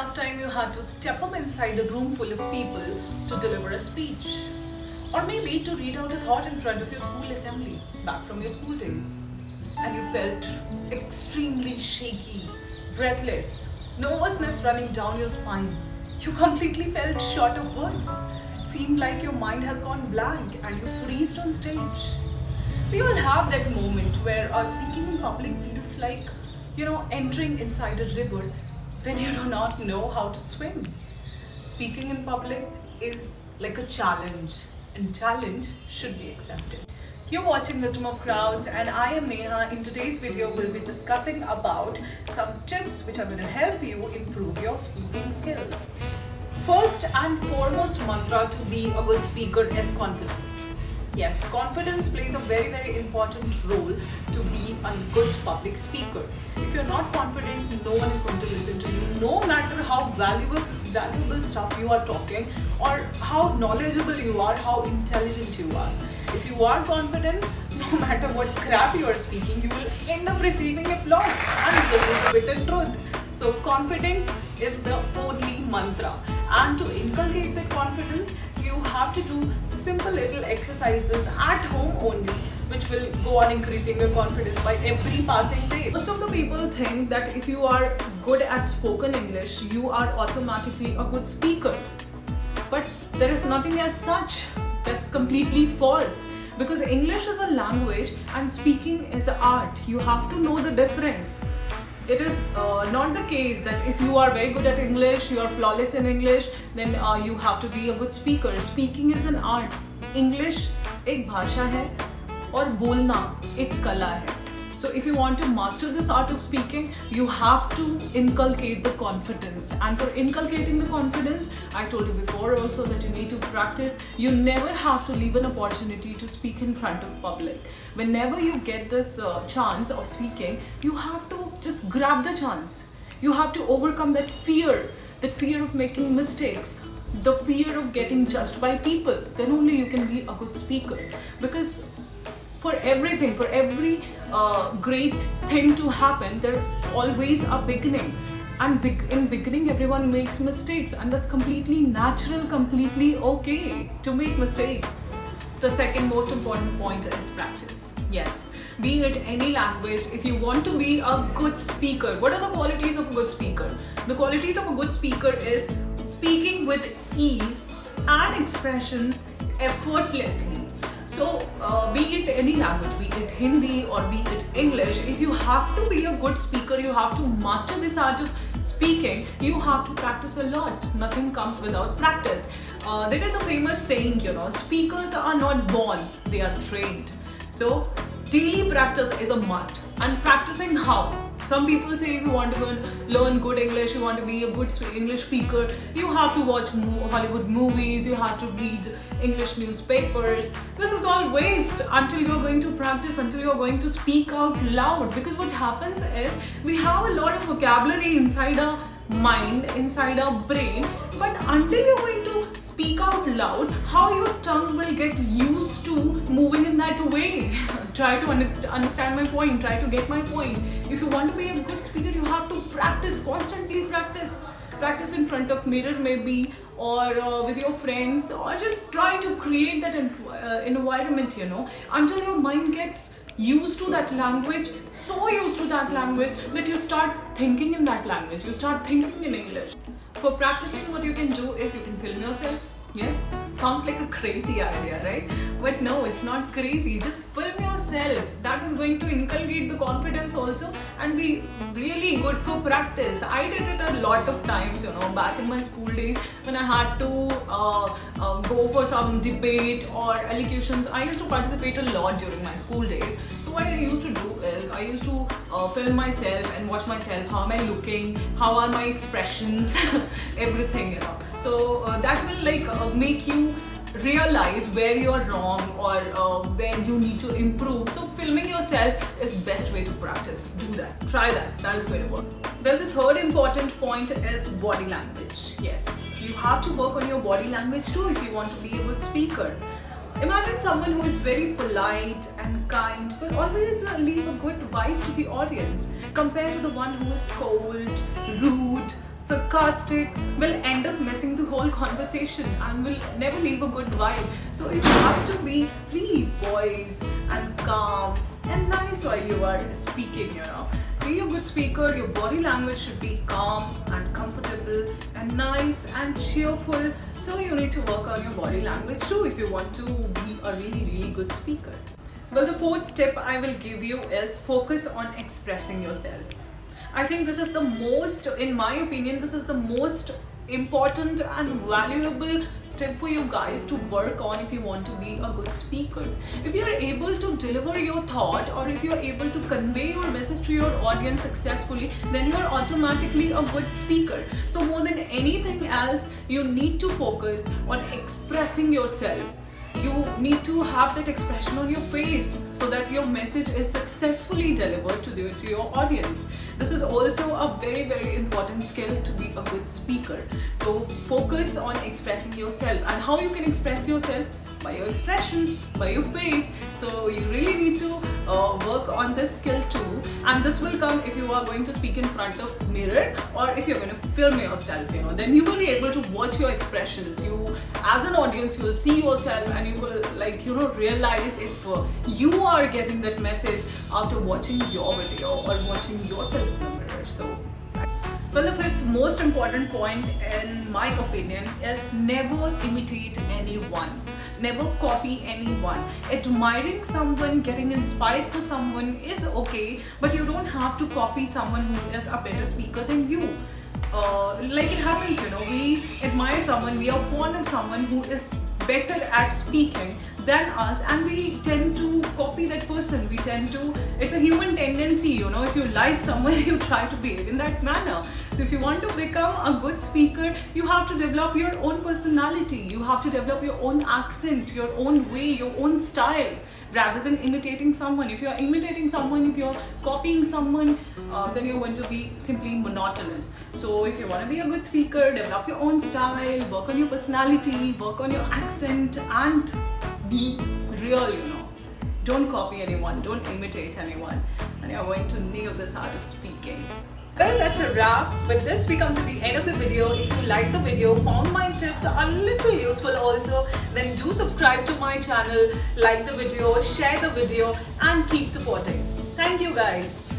last time you had to step up inside a room full of people to deliver a speech? Or maybe to read out a thought in front of your school assembly back from your school days. And you felt extremely shaky, breathless, nervousness running down your spine. You completely felt short of words. It seemed like your mind has gone blank and you freezed on stage. We all have that moment where speaking in public feels like, entering inside a river when you do not know how to swim. Speaking in public is like a challenge, and challenge should be accepted. You're watching Wisdom of Crowds and I am Neha. In today's video, we'll be discussing about some tips which are going to help you improve your speaking skills. First and foremost mantra to be a good speaker is confidence. Yes, confidence plays a very, very important role to be a good public speaker. If you're not confident, no one is going to listen to you, no matter how valuable stuff you are talking or how knowledgeable you are, how intelligent you are. If you are confident, no matter what crap you are speaking, you will end up receiving applause, and this is the bitter truth. So confident is the only mantra, and to inculcate that confidence, you have to do simple little exercises at home only, which will go on increasing your confidence by every passing day. Most of the people think that if you are good at spoken English, you are automatically a good speaker. But there is nothing as such. That's completely false. Because English is a language and speaking is an art. You have to know the difference. It is not the case that if you are very good at English, you are flawless in English, then you have to be a good speaker. Speaking is an art. English एक भाषा है और बोलना एक कला है. So if you want to master this art of speaking, you have to inculcate the confidence. And for inculcating the confidence, I told you before also that you need to practice. You never have to leave an opportunity to speak in front of public. Whenever you get this chance of speaking, you have to just grab the chance. You have to overcome that fear of making mistakes, the fear of getting judged by people. Then only you can be a good speaker. Because for everything, for every great thing to happen, there's always a beginning. And in beginning, everyone makes mistakes, and that's completely natural, completely okay to make mistakes. The second most important point is practice. Yes, be it any language, if you want to be a good speaker, what are the qualities of a good speaker? The qualities of a good speaker is speaking with ease and expressions effortlessly. So, be it any language, be it Hindi or be it English, if you have to be a good speaker, you have to master this art of speaking, you have to practice a lot. Nothing comes without practice. There is a famous saying, speakers are not born, they are trained. So, daily practice is a must. And practicing how? Some people say if you want to learn good English, you want to be a good English speaker, you have to watch Hollywood movies, you have to read English newspapers. This is all waste until you're going to practice, until you're going to speak out loud. Because what happens is we have a lot of vocabulary inside our mind, inside our brain, but until you're going to speak out loud, how your tongue will get used to moving in that way? Try to understand my point, try to get my point. If you want to be a good speaker, you have to practice, constantly practice. Practice in front of mirror maybe, or with your friends, or just try to create that environment, until your mind gets used to that language, so used to that language that you start thinking in that language, you start thinking in English. For practicing, what you can do is you can film yourself. Yes, sounds like a crazy idea, right? But no, it's not crazy. Just film yourself. That is going to inculcate the confidence also and be really good for practice. I did it a lot of times, back in my school days when I had to go for some debate or elocutions. I used to participate a lot during my school days. So what I used to do is I used to film myself and watch myself. How am I looking? How are my expressions? Everything, So that will make you realize where you're wrong or where you need to improve. So filming yourself is best way to practice. Do that. Try that. That is going to work. Well, the third important point is body language. Yes, you have to work on your body language too if you want to be a good speaker. Imagine someone who is very polite and kind will always leave a good vibe to the audience compared to the one who is cold, rude, sarcastic, will end up messing the whole conversation and will never leave a good vibe. So you have to be really poised and calm and nice while you are speaking, you know. Be a good speaker, your body language should be calm and comfortable and nice and cheerful. So you need to work on your body language too if you want to be a really good speaker. Well, the fourth tip I will give you is focus on expressing yourself. I think this is the most, in my opinion, this is the most important and valuable tip for you guys to work on if you want to be a good speaker. If you are able to deliver your thought, or if you are able to convey your message to your audience successfully, then you are automatically a good speaker. So more than anything else, you need to focus on expressing yourself. You need to have that expression on your face so that your message is successfully delivered to your audience. This is also a very important skill to be a good speaker. So focus on expressing yourself. And how you can express yourself? By your expressions, by your face. So you really need to work on this skill too. And this will come if you are going to speak in front of mirror, or if you're going to film yourself, you know, then you will be able to watch your expressions. You, as an audience, you will see yourself and you will, like, you know, realize if you are getting that message after watching your video or watching yourself in the mirror. So well, the fifth most important point in my opinion is never imitate anyone. Never copy anyone. Admiring someone, getting inspired for someone is okay, but you don't have to copy someone who is a better speaker than you. Like it happens, you know, we admire someone, we are fond of someone who is better at speaking than us, and we tend to copy that person. We tend to, it's a human tendency, you know, if you like someone, you try to behave in that manner. So if you want to become a good speaker, you have to develop your own personality, you have to develop your own accent, your own way, your own style, rather than imitating someone. If you are imitating someone, if you're copying someone, then you're going to be simply monotonous. So if you want to be a good speaker, develop your own style, work on your personality, work on your accent, and be real, you know. Don't copy anyone, don't imitate anyone, and you're going to nail this art of speaking. Well, that's a wrap. With this, we come to the end of the video. If you liked the video, found my tips a little useful also, then do subscribe to my channel, like the video, share the video, and keep supporting. Thank you guys.